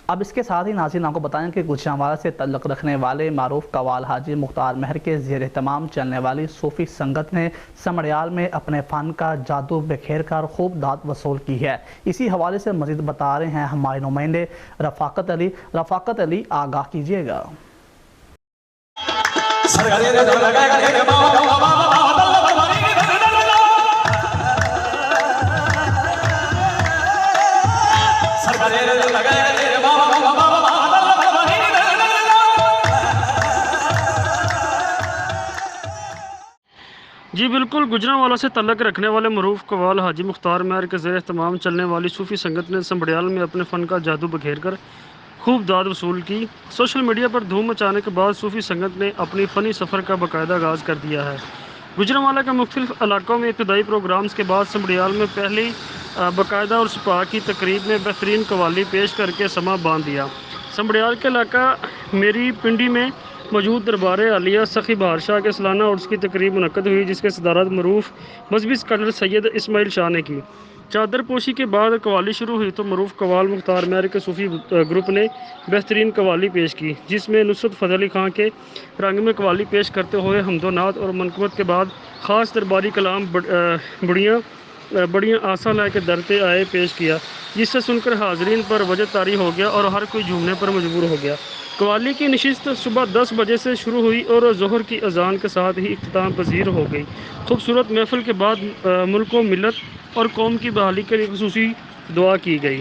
اب اس کے ساتھ ہی ناظرین آپ کو بتائیں کہ گوجرانوالہ سے تعلق رکھنے والے معروف قوال حاجی مختار مہر کے زیر اہتمام چلنے والی صوفی سنگت نے سمڑیال میں اپنے فن کا جادو بکھیر کر خوب داد وصول کی ہے۔ اسی حوالے سے مزید بتا رہے ہیں ہمارے نمائندے رفاقت علی، آگاہ کیجیے گا۔ جی بالکل، گوجرانوالہ سے تعلق رکھنے والے معروف قوال حاجی مختار مہر کے زیر اہتمام چلنے والی صوفی سنگت نے سمڑیال میں اپنے فن کا جادو بکھیر کر خوب داد وصول کی۔ سوشل میڈیا پر دھوم مچانے کے بعد صوفی سنگت نے اپنی فنی سفر کا باقاعدہ آغاز کر دیا ہے۔ گوجرانوالہ کے مختلف علاقوں میں ابتدائی پروگرامز کے بعد سمڑیال میں پہلی باقاعدہ اور سپاہ کی تقریب میں بہترین قوالی پیش کر کے سماں باندھ دیا۔ سمڑیال کے علاقہ میری پنڈی میں موجود دربار عالیہ سخی بہار شاہ کے سالانہ عرس کی تقریب منعقد ہوئی، جس کے صدارت معروف مذہبی اسکالر سید اسماعیل شاہ نے کی۔ چادر پوشی کے بعد قوالی شروع ہوئی تو معروف قوال مختار مہر کے صوفی گروپ نے بہترین قوالی پیش کی، جس میں نصرت فتح علی خان کے رنگ میں قوالی پیش کرتے ہوئے حمد و نعت اور منقبت کے بعد خاص درباری کلام بڑیاں آسا لے کے درتے آئے پیش کیا، جس سے سن کر حاضرین پر وجد طاری ہو گیا اور ہر کوئی جھومنے پر مجبور ہو گیا۔ قوالی کی نشست صبح 10 بجے سے شروع ہوئی اور ظہر کی اذان کے ساتھ ہی اختتام پذیر ہو گئی۔ خوبصورت محفل کے بعد ملک و ملت اور قوم کی بحالی کے لیے خصوصی دعا کی گئی۔